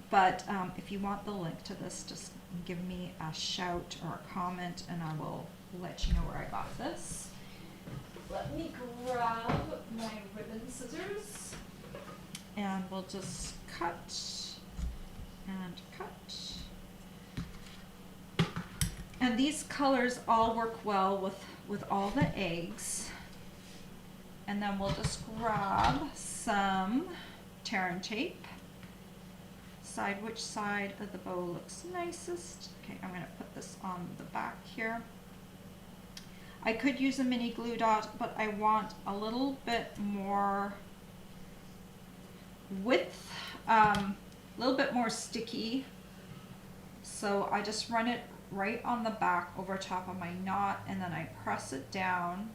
But if you want the link to this, just give me a shout or a comment and I will let you know where I got this. Let me grab my ribbon scissors and we'll just cut and cut. And these colors all work well with all the eggs. And then we'll just grab some tear and tape. Decide which side of the bow looks nicest. Okay, I'm going to put this on the back here. I could use a mini glue dot, but I want a little bit more width, a little bit more sticky. So I just run it right on the back over top of my knot, and then I press it down,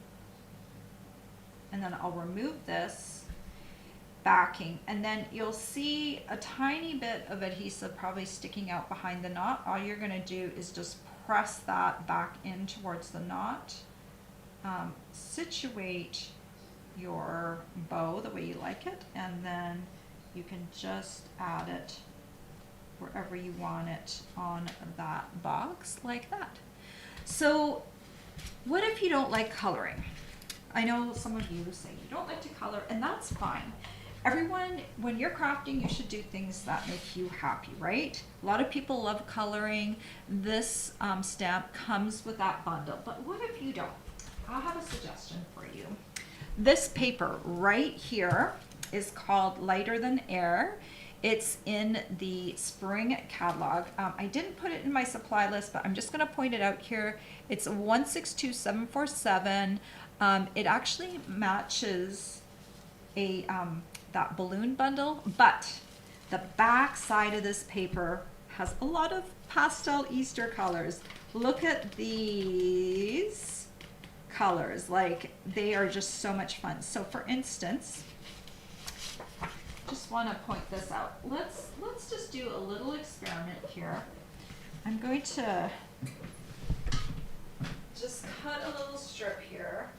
and then I'll remove this backing, and then you'll see a tiny bit of adhesive probably sticking out behind the knot. All you're going to do is just press that back in towards the knot. Situate your bow the way you like it, and then you can just add it wherever you want it on that box like that. So what if you don't like coloring? I know some of you say you don't like to color, and that's fine. Everyone, when you're crafting, you should do things that make you happy, right? A lot of people love coloring. This stamp comes with that bundle, but what if you don't? I'll have a suggestion for you. This paper right here is called Lighter Than Air. It's in the spring catalog. I didn't put it in my supply list, but I'm just going to point it out here. It's 162747. It actually matches a that balloon bundle, but the back side of this paper has a lot of pastel Easter colors. Look at these colors, like they are just so much fun. So for instance, just want to point this out. Let's just do a little experiment here. I'm going to just cut a little strip here,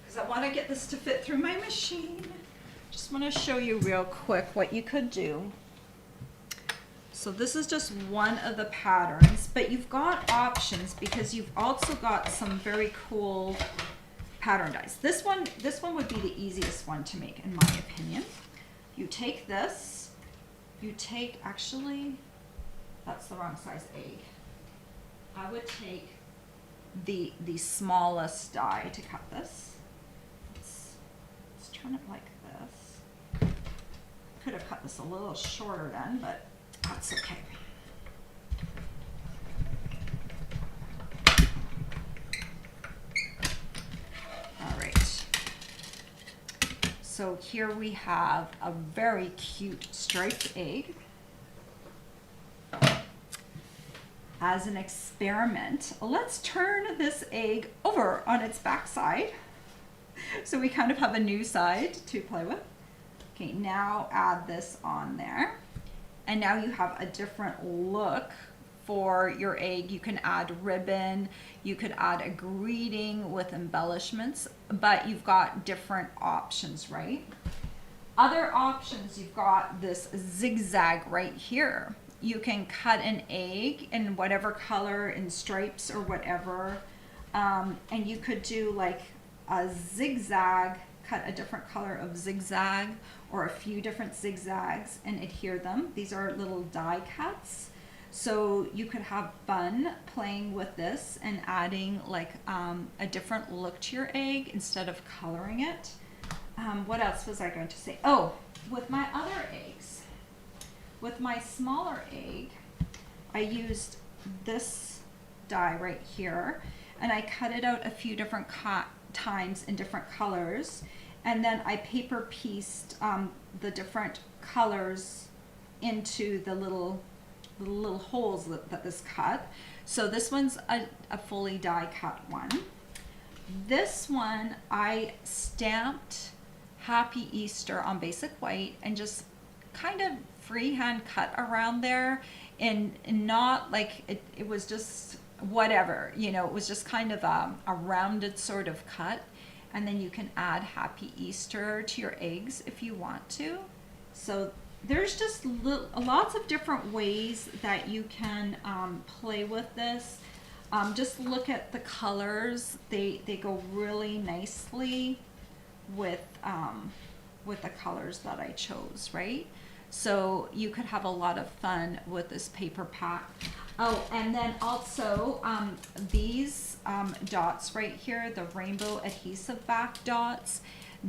because I want to get this to fit through my machine. Just want to show you real quick what you could do. So this is just one of the patterns, but you've got options because you've also got some very cool pattern dies. This one would be the easiest one to make, in my opinion. You take this, actually, that's the wrong size egg. I would take the smallest die to cut this. Let's turn it like this. Could have cut this a little shorter then, but that's okay. All right. So here we have a very cute striped egg. As an experiment, let's turn this egg over on its back side. So we kind of have a new side to play with. Okay, now add this on there. And now you have a different look for your egg. You can add ribbon, you could add a greeting with embellishments, but you've got different options, right? Other options, you've got this zigzag right here. You can cut an egg in whatever color, in stripes or whatever, and you could do like a zigzag, cut a different color of zigzag or a few different zigzags and adhere them. These are little die cuts. So you could have fun playing with this and adding like a different look to your egg instead of coloring it. What else was I going to say? Oh, with my other eggs, with my smaller egg, I used this die right here and I cut it out a few different times in different colors, and then I paper pieced the different colors into the little holes that this cut. So this one's a fully die cut one. This one I stamped Happy Easter on basic white and just kind of freehand cut around there, and not like it was just whatever, you know, it was just kind of a rounded sort of cut. And then you can add Happy Easter to your eggs if you want to. So there's just lots of different ways that you can play with this. Just look at the colors. They go really nicely with the colors that I chose, right? So you could have a lot of fun with this paper pack. Oh, and then also these dots right here, the rainbow adhesive back dots,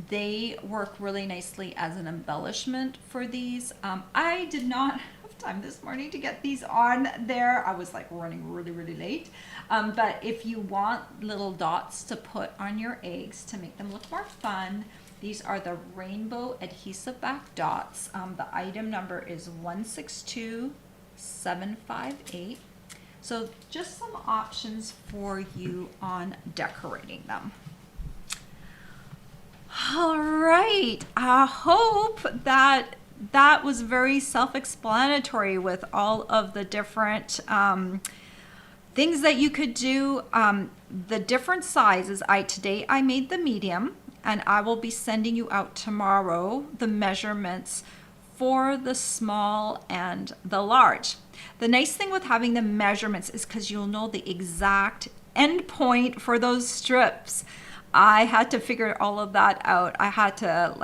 they work really nicely as an embellishment for these. I did not have time this morning to get these on there. I was like running really late. But if you want little dots to put on your eggs to make them look more fun, these are the rainbow adhesive back dots. The item number is 162758. So just some options for you on decorating them. All right, I hope that was very self-explanatory with all of the different things that you could do. The different sizes, today I made the medium, and I will be sending you out tomorrow the measurements for the small and the large. The nice thing with having the measurements is because you'll know the exact end point for those strips. I had to figure all of that out. I had to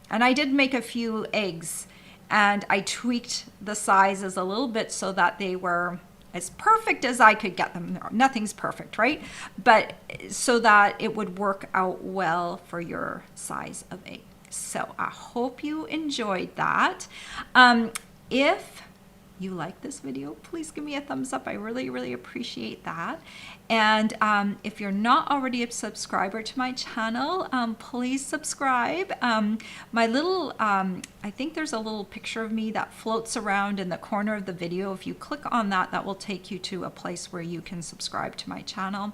and I did make a few eggs, and I tweaked the sizes a little bit so that they were as perfect as I could get them. Nothing's perfect, right? But so that it would work out well for your size of egg. So I hope you enjoyed that. If you like this video, please give me a thumbs up. I really, really appreciate that. And if you're not already a subscriber to my channel, please subscribe. My little, I think there's a little picture of me that floats around in the corner of the video. If you click on that, that will take you to a place where you can subscribe to my channel.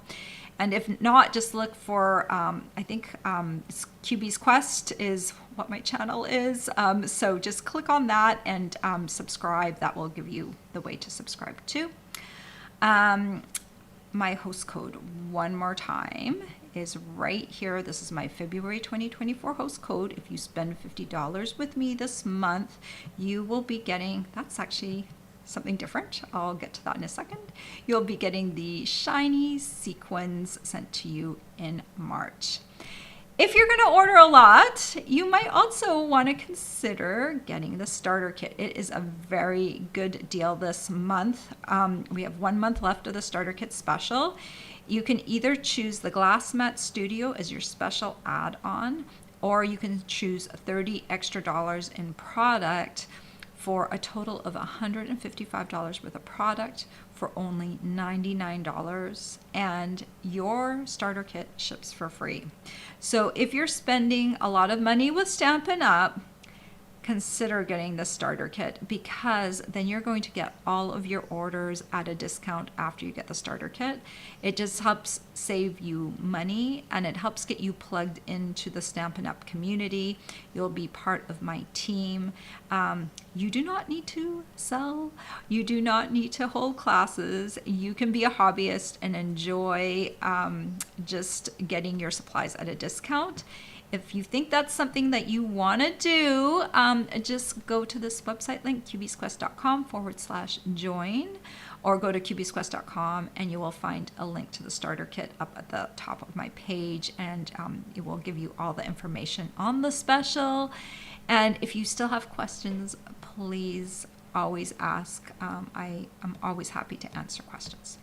And if not, just look for, I think QB's Quest is what my channel is. So just click on that and subscribe. That will give you the way to subscribe too. My host code, one more time, is right here. This is my February 2024 host code. If you spend $50 with me this month, you will be getting, that's actually something different. I'll get to that in a second. You'll be getting the shiny sequins sent to you in March. If you're going to order a lot, you might also want to consider getting the starter kit. It is a very good deal this month. We have 1 month left of the starter kit special. You can either choose the Glass Mat Studio as your special add-on, or you can choose $30 extra in product for a total of $155 worth of product for only $99, and your starter kit ships for free. So if you're spending a lot of money with Stampin' Up!, consider getting the starter kit, because then you're going to get all of your orders at a discount after you get the starter kit. It just helps save you money, and it helps get you plugged into the Stampin' Up! Community. You'll be part of my team. You do not need to sell. You do not need to hold classes. You can be a hobbyist and enjoy just getting your supplies at a discount. If you think that's something that you want to do, just go to this website link, qbsquest.com/join, or go to qbsquest.com and you will find a link to the starter kit up at the top of my page, and it will give you all the information on the special. And if you still have questions, please always ask. I am always happy to answer questions.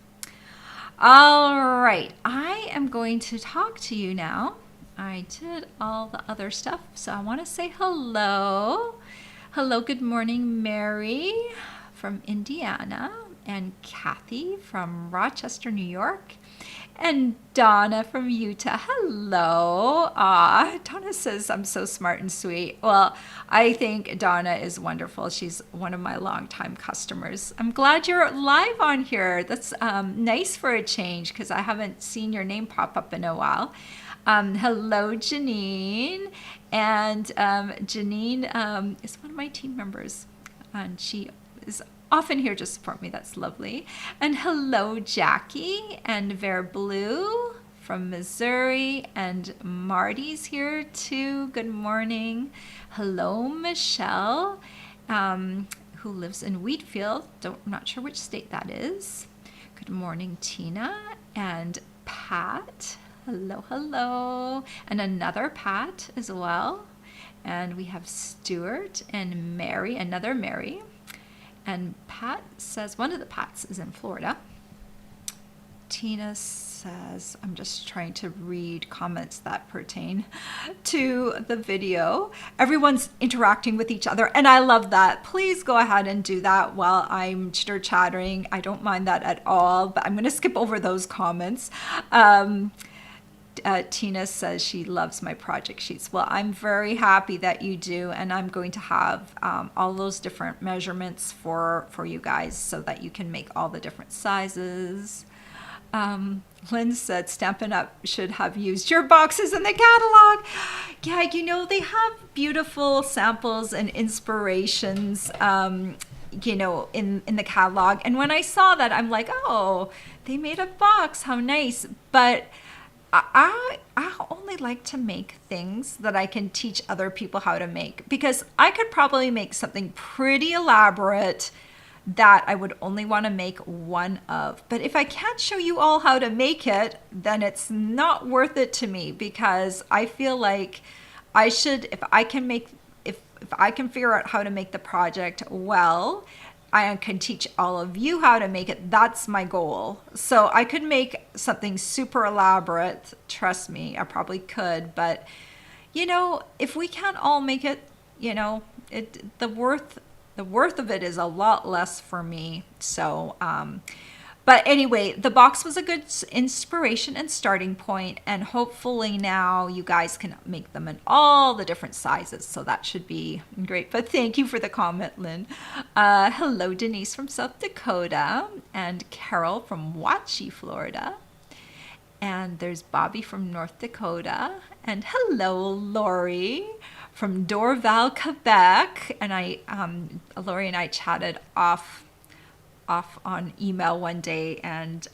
All right, I am going to talk to you now. I did all the other stuff, so I want to say hello. Hello, good morning, Mary from Indiana, and Kathy from Rochester, New York, and Donna from Utah. Hello. Donna says I'm so smart and sweet. Well, I think Donna is wonderful. She's one of my longtime customers. I'm glad you're live on here. That's nice for a change, because I haven't seen your name pop up in a while. Hello, Janine. And Janine is one of my team members, and she is often here to support me. That's lovely. And hello, Jackie and Ver Blue from Missouri, and Marty's here too. Good morning. Hello, Michelle, who lives in Wheatfield. I'm not sure which state that is. Good morning, Tina and Pat. Hello, hello. And another Pat as well. And we have Stuart and Mary, another Mary. And Pat says, one of the Pats is in Florida. Tina says, I'm just trying to read comments that pertain to the video. Everyone's interacting with each other, and I love that. Please go ahead and do that while I'm chitter-chattering. I don't mind that at all, but I'm going to skip over those comments. Tina says she loves my project sheets. Well, I'm very happy that you do, and I'm going to have all those different measurements for you guys so that you can make all the different sizes. Lynn said Stampin' Up! Should have used your boxes in the catalog. Yeah, you know, they have beautiful samples and inspirations, you know, in the catalog. And when I saw that, I'm like, oh, they made a box. How nice. But I only like to make things that I can teach other people how to make, because I could probably make something pretty elaborate that I would only want to make one of. But if I can't show you all how to make it, then it's not worth it to me, because I feel like I should, if I can figure out how to make the project well, I can teach all of you how to make it. That's my goal. So I could make something super elaborate. Trust me, I probably could. But, you know, if we can't all make it, you know, the worth the worth of it is a lot less for me. So, but anyway, the box was a good inspiration and starting point, and hopefully now you guys can make them in all the different sizes. So that should be great. But thank you for the comment, Lynn. Hello, Denise from South Dakota, and Carol from Watchie, Florida. And there's Bobby from North Dakota. And hello, Lori from Dorval, Quebec. And Lori and I chatted off on email one day, and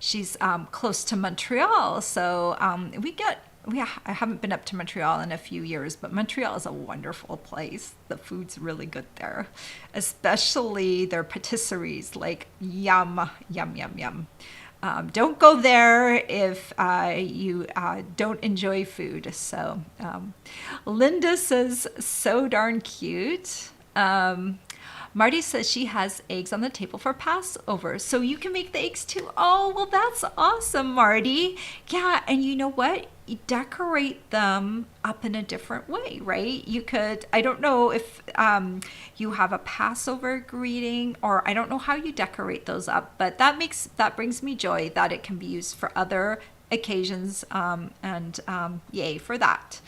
she's close to Montreal. So I haven't been up to Montreal in a few years, but Montreal is a wonderful place. The food's really good there, especially their patisseries, like yum, yum, yum, yum. Don't go there if you don't enjoy food. So Linda says, so darn cute. Marty says she has eggs on the table for Passover, so you can make the eggs too. Oh, well, that's awesome, Marty. Yeah, and you know what? You decorate them up in a different way, right? You could, I don't know if you have a Passover greeting, or I don't know how you decorate those up, but that brings me joy that it can be used for other occasions, and yay for that.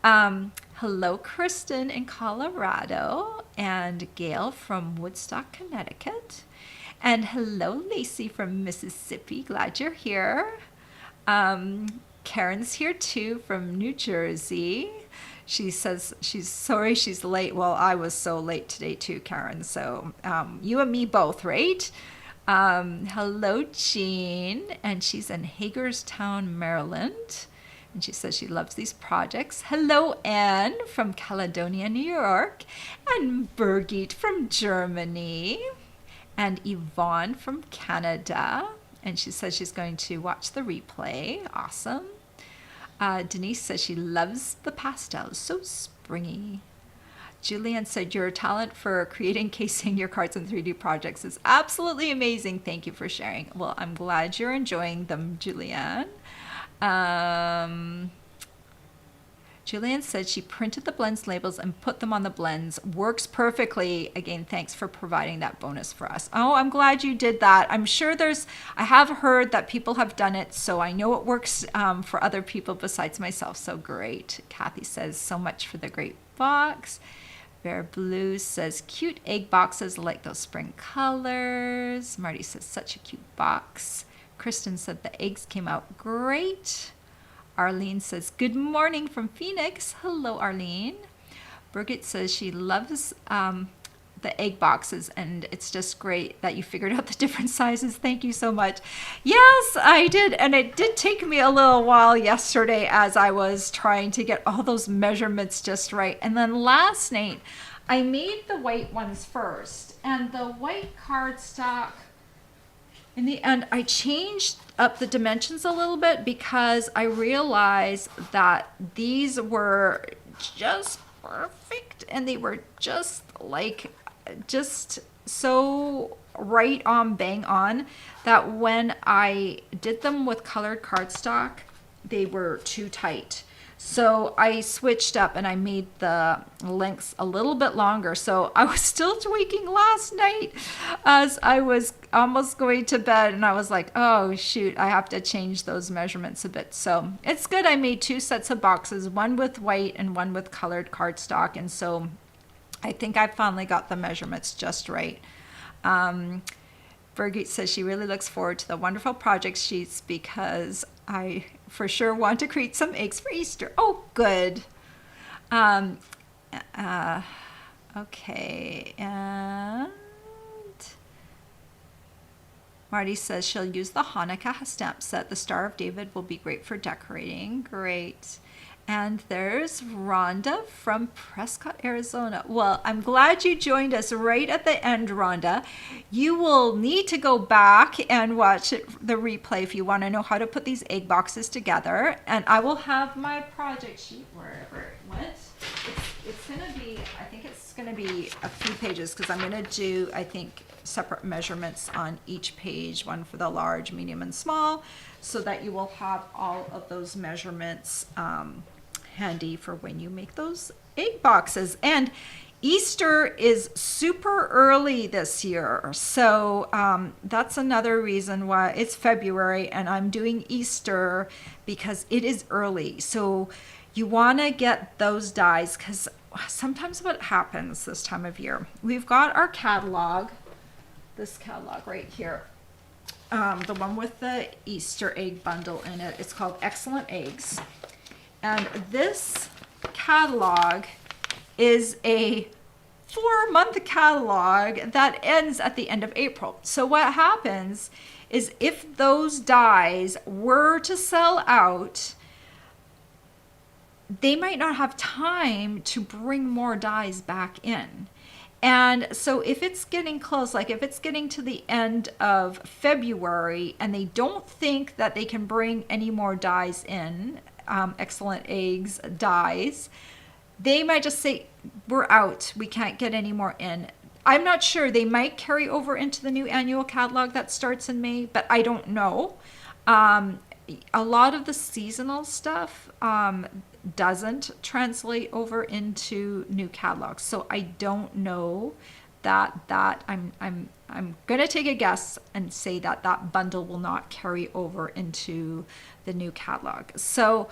Hello, Kristen in Colorado, and Gail from Woodstock, Connecticut. And hello, Lacey from Mississippi. Glad you're here. Karen's here too from New Jersey. She says she's sorry she's late. Well, I was so late today too, Karen. So you and me both, right? Hello, Jean. And she's in Hagerstown, Maryland. And she says she loves these projects. Hello, Anne from Caledonia, New York. And Birgit from Germany. And Yvonne from Canada. And she says she's going to watch the replay. Awesome. Denise says she loves the pastels. So springy. Julianne said your talent for creating casing your cards in 3D projects is absolutely amazing. Thank you for sharing. Well, I'm glad you're enjoying them, Julianne. Julianne said she printed the blends labels and put them on the blends. Works perfectly. Again, thanks for providing that bonus for us. Oh, I'm glad you did that. I'm sure I have heard that people have done it, so I know it works for other people besides myself. So great. Kathy says so much for the great box. Bear Blue says cute egg boxes like those spring colors. Marty says such a cute box. Kristen said the eggs came out great. Arlene says, good morning from Phoenix. Hello, Arlene. Birgit says she loves the egg boxes, and it's just great that you figured out the different sizes. Thank you so much. Yes, I did. And it did take me a little while yesterday as I was trying to get all those measurements just right. And then last night, I made the white ones first. And the white cardstock, in the end, I changed up the dimensions a little bit because I realized that these were just perfect, and they were just so right on, bang on, that when I did them with colored cardstock, they were too tight. So I switched up and I made the lengths a little bit longer. So I was still tweaking last night as I was almost going to bed, and I was like, oh shoot, I have to change those measurements a bit. So it's good. I made 2 sets of boxes, one with white and one with colored cardstock. And so I think I finally got the measurements just right. Birgit says she really looks forward to the wonderful project sheets because I for sure want to create some eggs for Easter. Oh, good. Okay, and Marty says she'll use the Hanukkah stamp set. The Star of David will be great for decorating. Great. And there's Rhonda from Prescott, Arizona. Well, I'm glad you joined us right at the end, Rhonda. You will need to go back and watch the replay if you want to know how to put these egg boxes together. And I will have my project sheet wherever it went. It's going to be, I think it's going to be a few pages because I'm going to do, I think, separate measurements on each page, one for the large, medium, and small, so that you will have all of those measurements handy for when you make those egg boxes. And Easter is super early this year. So that's another reason why it's February and I'm doing Easter, because it is early. So you want to get those dies, because sometimes what happens this time of year, we've got our catalog, this catalog right here. The one with the Easter egg bundle in it. It's called Excellent Eggs. And this catalog is a 4-month catalog that ends at the end of April. So what happens is if those dies were to sell out, they might not have time to bring more dies back in. And so if it's getting close, like if it's getting to the end of February and they don't think that they can bring any more dies in, Excellent Eggs dies, they might just say, we're out, we can't get any more in. I'm not sure. They might carry over into the new annual catalog that starts in May, but I don't know. A lot of the seasonal stuff doesn't translate over into new catalogs, so I don't know that I'm gonna take a guess and say that that bundle will not carry over into the new catalog. So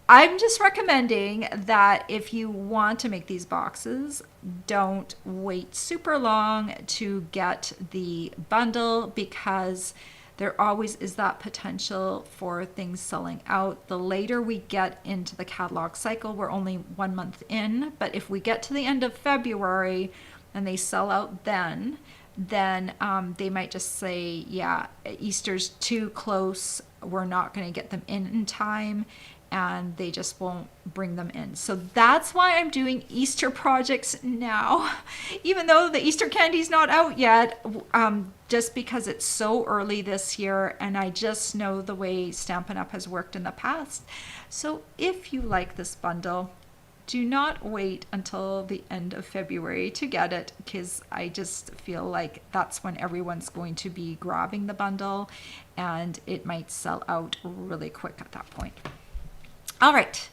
I'm just recommending that if you want to make these boxes, don't wait super long to get the bundle, because there always is that potential for things selling out. The later we get into the catalog cycle, we're only 1 month in, but if we get to the end of February and they sell out then they might just say, yeah, Easter's too close, we're not going to get them in time, and they just won't bring them in. So that's why I'm doing Easter projects now, even though the Easter candy's not out yet, just because it's so early this year, and I just know the way Stampin' Up! Has worked in the past. So if you like this bundle, do not wait until the end of February to get it, because I just feel like that's when everyone's going to be grabbing the bundle, and it might sell out really quick at that point. All right,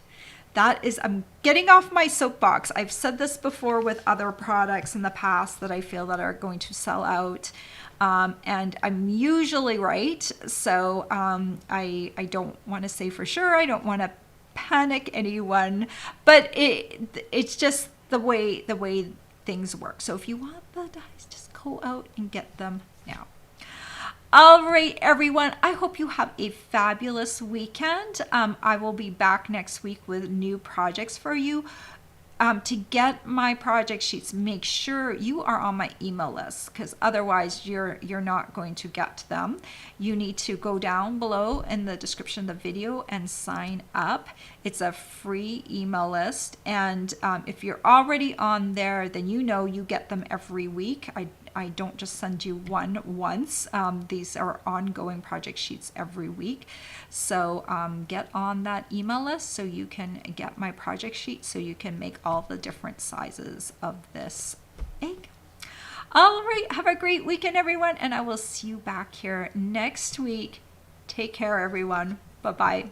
I'm getting off my soapbox. I've said this before with other products in the past that I feel that are going to sell out. And I'm usually right. So I don't want to say for sure. I don't want to panic anyone, but it's just the way things work. So if you want the dies, just go out and get them now. All right, everyone. I hope you have a fabulous weekend. I will be back next week with new projects for you. To get my project sheets, make sure you are on my email list, because otherwise you're not going to get them. You need to go down below in the description of the video and sign up. It's a free email list, and if you're already on there, then you know you get them every week. I don't just send you one once. These are ongoing project sheets every week. So get on that email list so you can get my project sheet, so you can make all the different sizes of this egg. All right, have a great weekend, everyone, and I will see you back here next week. Take care, everyone. Bye-bye.